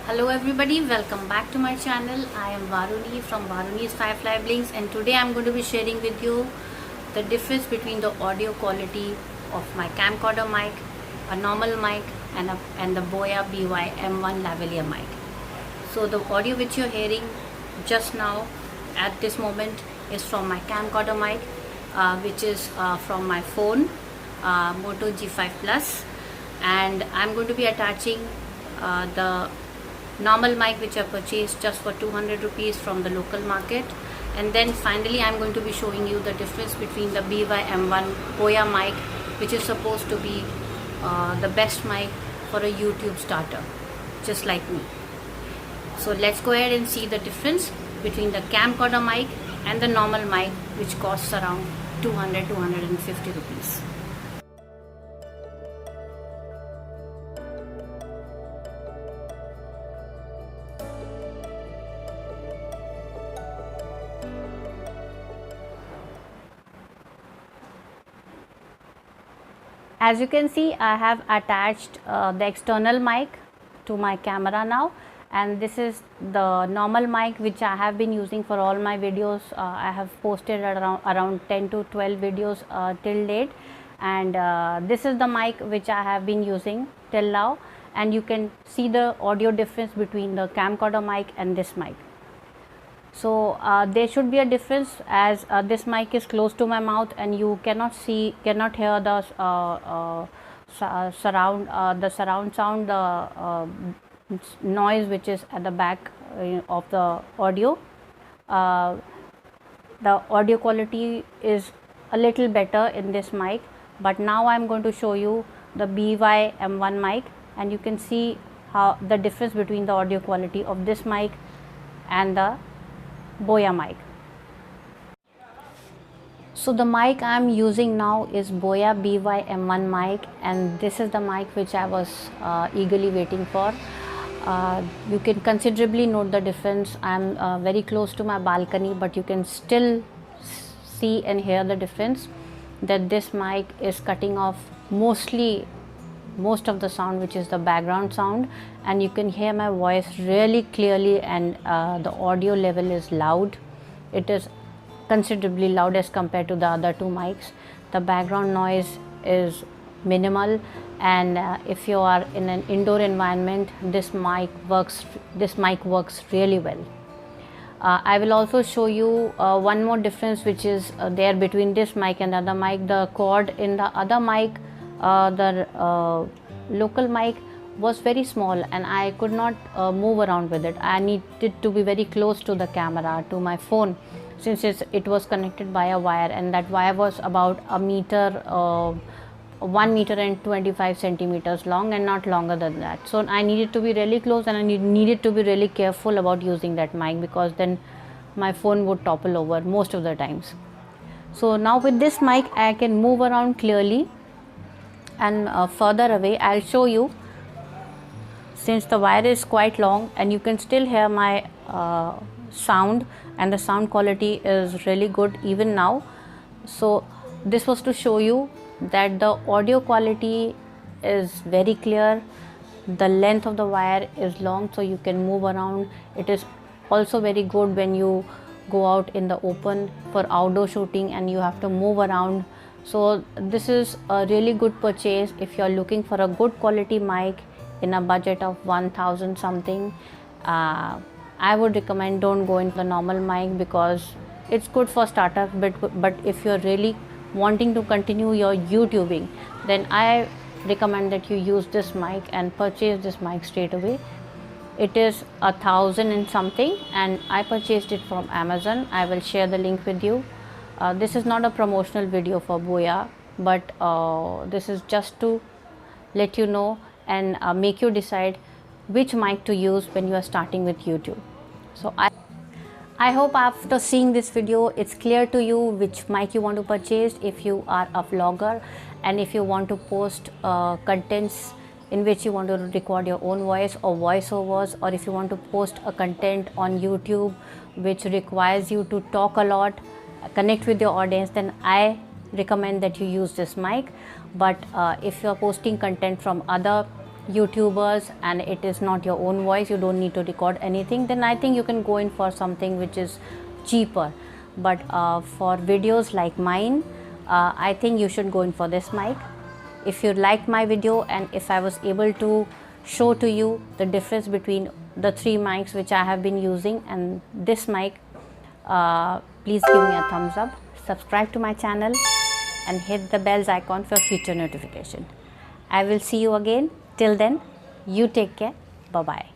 Hello everybody, welcome back to my channel. I am Varuni from Varuni's Firefly Blinks, and today I'm going to be sharing with you the difference between the audio quality of my camcorder mic, a normal mic and the Boya BY M1 lavalier mic. So the audio which you're hearing just now at this moment is from my camcorder mic, which is from my phone Moto G5 Plus, and I'm going to be attaching the normal mic which I purchased just for 200 rupees from the local market, and then finally I'm going to be showing you the difference between the BY M1 Boya mic, which is supposed to be the best mic for a YouTube starter just like me. So let's go ahead and see the difference between the camcorder mic and the normal mic, which costs around 250 rupees. As you can see, I have attached the external mic to my camera now, and this is the normal mic which I have been using for all my videos. I have posted around 10 to 12 videos till date, and this is the mic which I have been using till now, and you can see the audio difference between the camcorder mic and this mic. So there should be a difference, as this mic is close to my mouth and you cannot hear the surround sound, the noise which is at the back of the audio. The audio quality is a little better in this mic, but now I'm going to show you the BY M1 mic, and you can see how the difference between the audio quality of this mic and the Boya mic. So the mic I am using now is Boya BY M1 mic, and this is the mic which I was eagerly waiting for. You can considerably note the difference. I am very close to my balcony, but you can still see and hear the difference, that this mic is cutting off most of the sound, which is the background sound, and you can hear my voice really clearly, and the audio level is loud. It is considerably loud as compared to the other two mics. The background noise is minimal, and if you are in an indoor environment, this mic works really well. I will also show you one more difference which is there between this mic and the other mic. The cord in the other mic, the local mic, was very small, and I could not move around with it. I needed to be very close to the camera, to my phone, since it was connected by a wire, and that wire was about 1 meter and 25 centimeters long, and not longer than that. So I needed to be really close, and I needed to be really careful about using that mic, because then my phone would topple over most of the times. So now with this mic I can move around clearly, and further away I'll show you, since the wire is quite long, and you can still hear my sound, and the sound quality is really good even now. So this was to show you that the audio quality is very clear. The length of the wire is long, so you can move around. It is also very good when you go out in the open for outdoor shooting and you have to move around. So this is a really good purchase if you are looking for a good quality mic in a budget of 1000 something. I would recommend don't go into the normal mic, because it's good for starter, but if you're really wanting to continue your YouTubing, then I recommend that you use this mic and purchase this mic straight away. It is 1000 and something, and I purchased it from Amazon. I will share the link with you. This is not a promotional video for Boya, but this is just to let you know and make you decide which mic to use when you are starting with YouTube. So I hope after seeing this video it's clear to you which mic you want to purchase if you are a vlogger, and if you want to post contents in which you want to record your own voice or voiceovers, or if you want to post a content on YouTube which requires you to talk a lot, connect with your audience, then I recommend that you use this mic. But if you are posting content from other YouTubers and it is not your own voice, you don't need to record anything, then I think you can go in for something which is cheaper. But for videos like mine, I think you should go in for this mic. If you liked my video and if I was able to show to you the difference between the 3 mics which I have been using and this mic, please give me a thumbs up, subscribe to my channel and hit the bells icon for future notification. I will see you again. Till then, you take care. Bye bye.